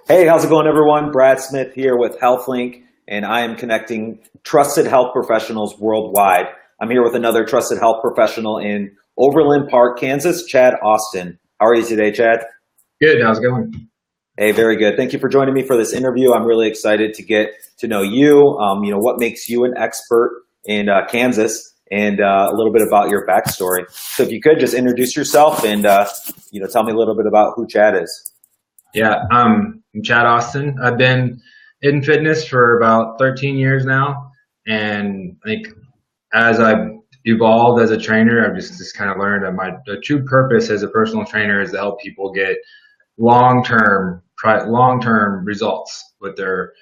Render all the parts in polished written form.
Hey, how's it going, everyone? Brad Smith here with HylthLink, and I am connecting trusted health professionals worldwide. I'm here with another trusted health professional in Overland Park, Kansas, Chad Austin. How are you today, Chad? Good. How's it going? Hey, very good. Thank you for joining me for this interview. I'm really excited to get to know you. What makes you an expert in Kansas, and a little bit about your backstory. So, if you could just introduce yourself and tell me a little bit about who Chad is. Yeah, I'm Chad Austin. I've been in fitness for about 13 years now, and I think as I've evolved as a trainer, I've just kind of learned that the true purpose as a personal trainer is to help people get long term results with their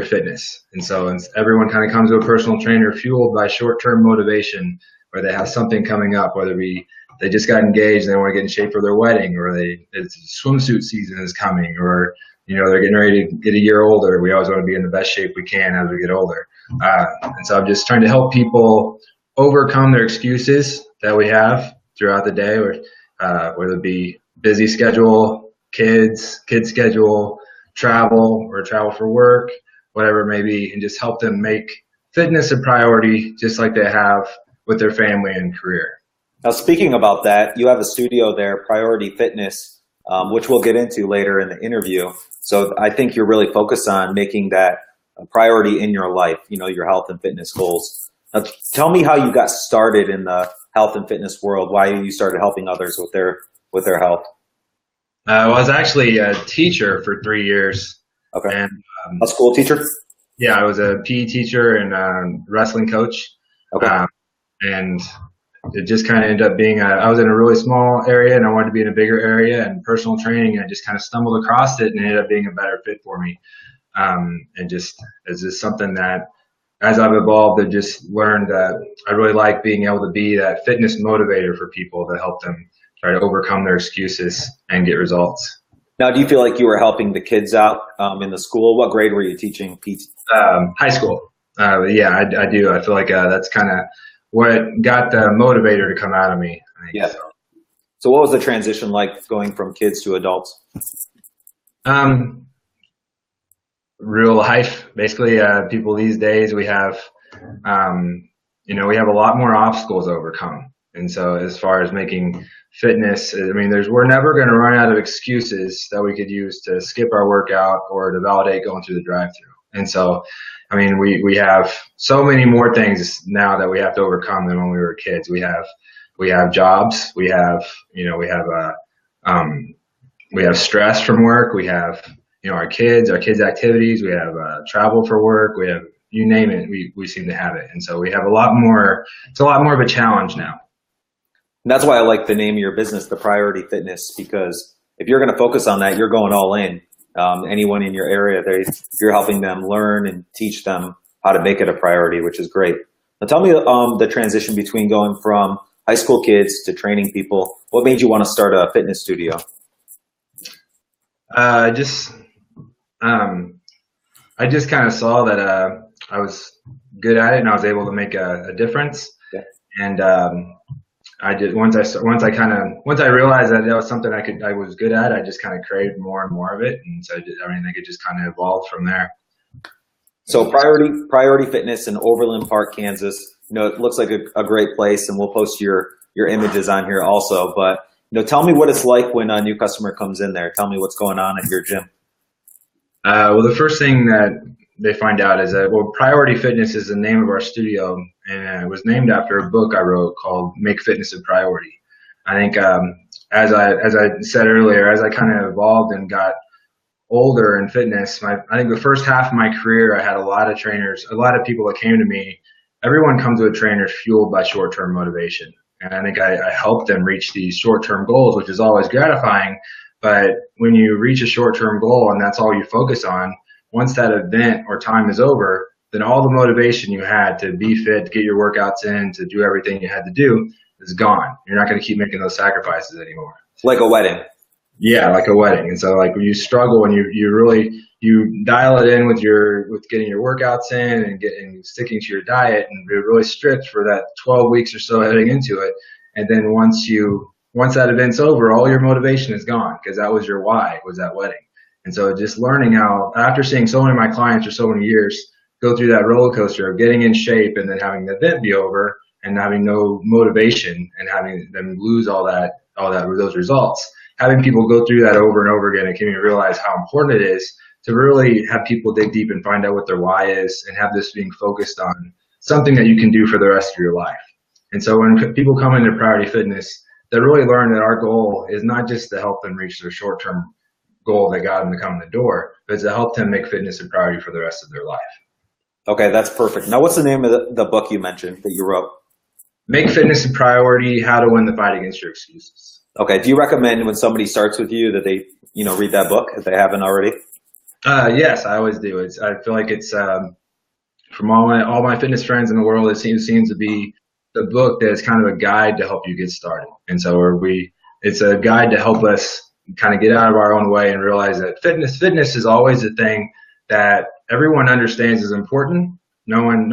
fitness. And so everyone kind of comes to a personal trainer fueled by short term motivation, where they have something coming up, whether it be they just got engaged and they want to get in shape for their wedding, or it's swimsuit season is coming, or they're getting ready to get a year older. We always want to be in the best shape we can as we get older. And so I'm just trying to help people overcome their excuses that we have throughout the day, whether it be busy schedule, kid schedule, travel, or travel for work, whatever it may be, and just help them make fitness a priority just like they have with their family and career. Now, speaking about that, you have a studio there, Priority Fitness, which we'll get into later in the interview. So I think you're really focused on making that a priority in your life, your health and fitness goals. Now, tell me how you got started in the health and fitness world, why you started helping others with their health. Well, I was actually a teacher for 3 years. Okay. And A school teacher? yeah, I was a PE teacher and wrestling coach. Okay. And it just kind of ended up being I was in a really small area and I wanted to be in a bigger area, and personal training, I just kind of stumbled across it and it ended up being a better fit for me. And just it's just something that as I've evolved, I've just learned that I really like being able to be that fitness motivator for people to help them try to overcome their excuses and get results. Now, do you feel like you were helping the kids out in the school? What grade were you teaching PT? High school. Yeah, I do. I feel like that's kind of what got the motivator to come out of me, I think. Yeah. So what was the transition like going from kids to adults? Real life, basically. People these days, we have a lot more obstacles to overcome. And so as far as making fitness, I mean, we're never going to run out of excuses that we could use to skip our workout or to validate going through the drive-through. And so, I mean, we have so many more things now that we have to overcome than when we were kids. We have jobs. We have stress from work. We have, our kids activities. We have travel for work. We have, you name it, we seem to have it. And so we have a lot more, it's a lot more of a challenge now. And that's why I like the name of your business, the Priority Fitness, because if you're going to focus on that, you're going all in. Anyone in your area, you're helping them learn and teach them how to make it a priority, which is great. Now tell me the transition between going from high school kids to training people. What made you want to start a fitness studio? I just kind of saw that I was good at it and I was able to make a difference. Yeah. And I did once I realized that was something I was good at, I just kind of craved more and more of it, and so I think it just kind of evolved from there. So Priority Fitness in Overland Park, Kansas. It looks like a great place, and we'll post your images on here also. But tell me what it's like when a new customer comes in there. Tell me what's going on at your gym. Well, the first thing that they find out is that, Priority Fitness is the name of our studio, and it was named after a book I wrote called Make Fitness a Priority. I think as I said earlier, as I kind of evolved and got older in fitness, I think the first half of my career, I had a lot of trainers, a lot of people that came to me. Everyone comes to a trainer fueled by short-term motivation. And I think I helped them reach these short-term goals, which is always gratifying. But when you reach a short-term goal and that's all you focus on, once that event or time is over, then all the motivation you had to be fit, to get your workouts in, to do everything you had to do is gone. You're not going to keep making those sacrifices anymore. Like a wedding. Yeah, like a wedding. And so like when you struggle and you dial it in with getting your workouts in and sticking to your diet and be really strict for that 12 weeks or so heading into it. And then once that event's over, all your motivation is gone because that was your why, was that wedding. And so just learning how, after seeing so many of my clients for so many years go through that roller coaster of getting in shape and then having the event be over and having no motivation and having them lose those results, having people go through that over and over again, it can me realize how important it is to really have people dig deep and find out what their why is and have this being focused on something that you can do for the rest of your life. And so when people come into Priority Fitness, they really learn that our goal is not just to help them reach their short-term goal that got them to come in the door, but it's to help them make fitness a priority for the rest of their life. Okay, that's perfect. Now, what's the name of the book you mentioned that you wrote? Make Fitness a Priority, How to Win the Fight Against Your Excuses. Okay, do you recommend when somebody starts with you that they, read that book if they haven't already? Yes, I always do. I feel like it's from all my fitness friends in the world, it seems to be the book that's kind of a guide to help you get started. And so it's a guide to help us kind of get out of our own way and realize that fitness is always a thing that everyone understands is important. No one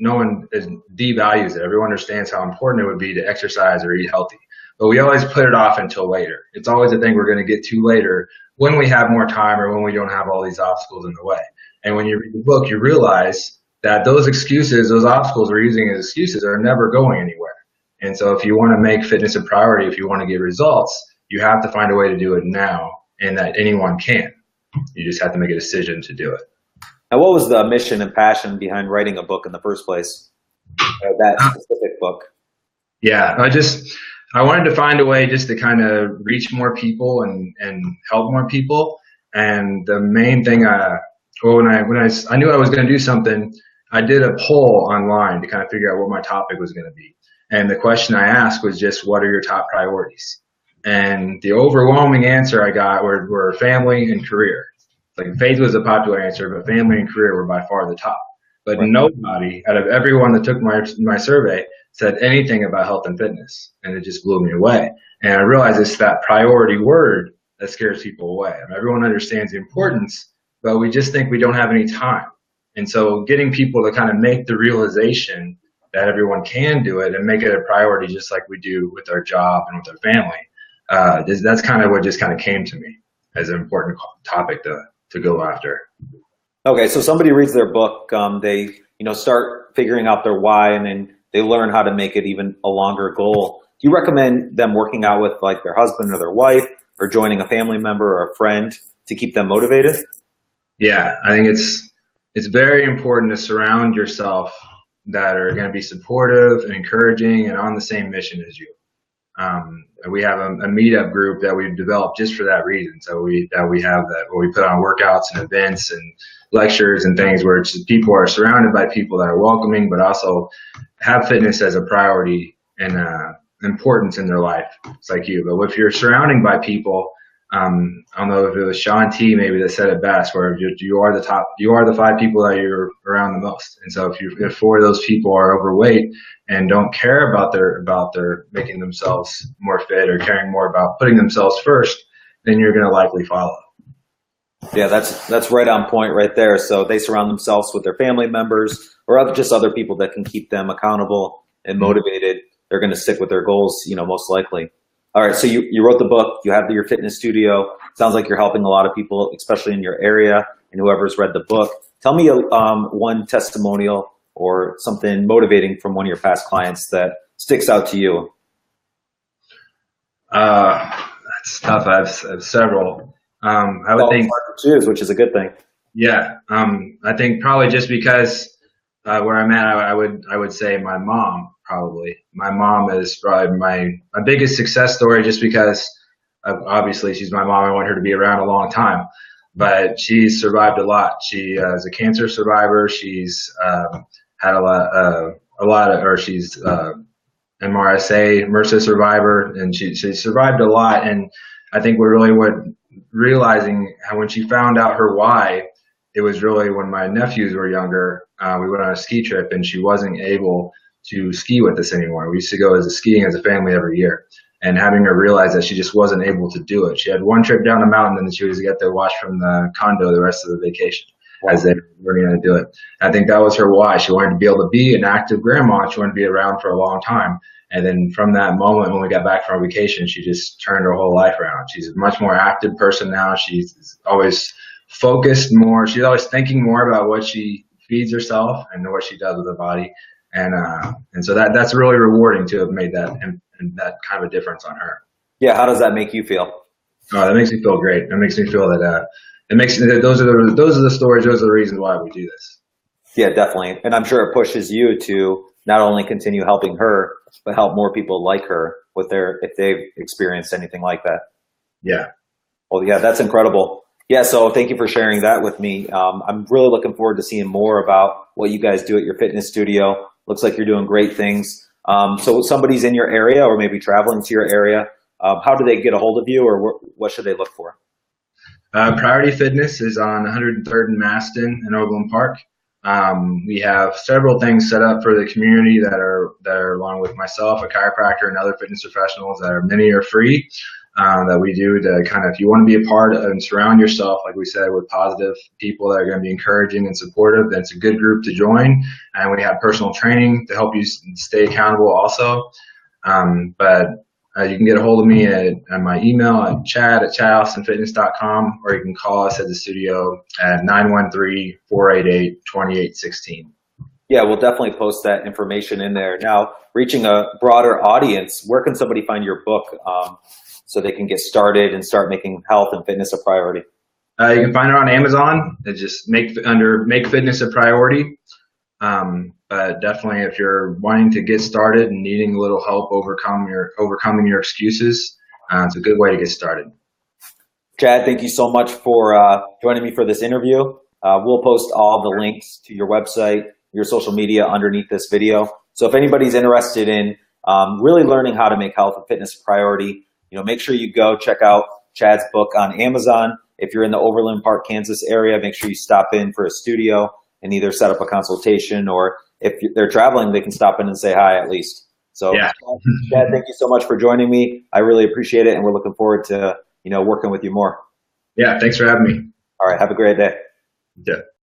devalues it. Everyone understands how important it would be to exercise or eat healthy. But we always put it off until later. It's always a thing we're going to get to later when we have more time or when we don't have all these obstacles in the way. And when you read the book, you realize that those excuses, those obstacles we're using as excuses are never going anywhere. And so if you want to make fitness a priority, if you want to get results, you have to find a way to do it now, and that anyone can. You just have to make a decision to do it. Now, what was the mission and passion behind writing a book in the first place? That specific book? Yeah, I wanted to find a way just to kind of reach more people and help more people. And the main thing, when I knew I was going to do something, I did a poll online to kind of figure out what my topic was going to be. And the question I asked was just, what are your top priorities? And the overwhelming answer I got were family and career. Like faith was a popular answer, but family and career were by far the top. But nobody out of everyone that took my survey said anything about health and fitness. And it just blew me away. And I realized it's that priority word that scares people away. I mean, everyone understands the importance, but we just think we don't have any time. And so getting people to kind of make the realization that everyone can do it and make it a priority just like we do with our job and with our family, that's kind of what just kind of came to me as an important topic to go after. Okay, so somebody reads their book, they start figuring out their why, and then they learn how to make it even a longer goal. Do you recommend them working out with like their husband or their wife, or joining a family member or a friend to keep them motivated? Yeah, I think it's very important to surround yourself that are going to be supportive and encouraging and on the same mission as you. We have a meetup group that we've developed just for that reason. So we put on workouts and events and lectures and things where people are surrounded by people that are welcoming, but also have fitness as a priority and importance in their life. It's like you. But if you're surrounding by people, I don't know if it was Sean T maybe that said it best, where you are the 5 people that you're around the most. And so if 4 of those people are overweight and don't care about their making themselves more fit or caring more about putting themselves first, then you're going to likely follow. Yeah, that's right on point right there. So they surround themselves with their family members or just other people that can keep them accountable and motivated. They're going to stick with their goals, most likely. All right, so you wrote the book, you have your fitness studio. Sounds like you're helping a lot of people, especially in your area, and whoever's read the book. Tell me one testimonial or something motivating from one of your past clients that sticks out to you. That's tough. I have several. I would think hard to choose, which is a good thing. Yeah, I think probably just because where I'm at, I would say my mom. Probably my mom is probably my biggest success story, just because obviously she's my mom. I want her to be around a long time, but she's survived a lot. She is a cancer survivor. She's had she's MRSA survivor, and she survived a lot. And I think realizing how when she found out her why, it was really when my nephews were younger. We went on a ski trip, and she wasn't able to ski with us anymore. We used to go skiing as a family every year, and having her realize that she just wasn't able to do it. She had one trip down the mountain, and then she was to get to watch from the condo the rest of the vacation. as they were learning how to do it. I think that was her why. She wanted to be able to be an active grandma. She wanted to be around for a long time. And then from that moment, when we got back from our vacation, she just turned her whole life around. She's a much more active person now. She's always focused more. She's always thinking more about what she feeds herself and what she does with her body. And so that's really rewarding to have made that and that kind of a difference on her. Yeah. How does that make you feel? Oh, that makes me feel great. That makes me feel that those are the stories, those are the reasons why we do this. Yeah, definitely. And I'm sure it pushes you to not only continue helping her, but help more people like her with if they've experienced anything like that. Yeah. Well, yeah, that's incredible. Yeah. So thank you for sharing that with me. I'm really looking forward to seeing more about what you guys do at your fitness studio. Looks like you're doing great things. So somebody's in your area or maybe traveling to your area. How do they get a hold of you, or what should they look for? Priority Fitness is on 103rd and Maston in Overland Park. We have several things set up for the community that are along with myself, a chiropractor, and other fitness professionals many are free, that we do to kind of, if you want to be a part of and surround yourself, like we said, with positive people that are going to be encouraging and supportive, then it's a good group to join. And we have personal training to help you stay accountable also. But you can get a hold of me at my email at chad@chadaustinfitness.com, or you can call us at the studio at 913-488-2816. Yeah, we'll definitely post that information in there. Now, reaching a broader audience, where can somebody find your book so they can get started and start making health and fitness a priority? You can find it on Amazon. Just Make Fitness a Priority. But definitely, if you're wanting to get started and needing a little help overcoming your excuses, it's a good way to get started. Chad, thank you so much for joining me for this interview. We'll post all the links to your website, your social media underneath this video. So if anybody's interested in really learning how to make health and fitness a priority, make sure you go check out Chad's book on Amazon. If you're in the Overland Park, Kansas area, make sure you stop in for a studio and either set up a consultation, or if they're traveling, they can stop in and say hi at least. So yeah. Chad, thank you so much for joining me. I really appreciate it, and we're looking forward to working with you more. Yeah, thanks for having me. All right, have a great day. Yeah.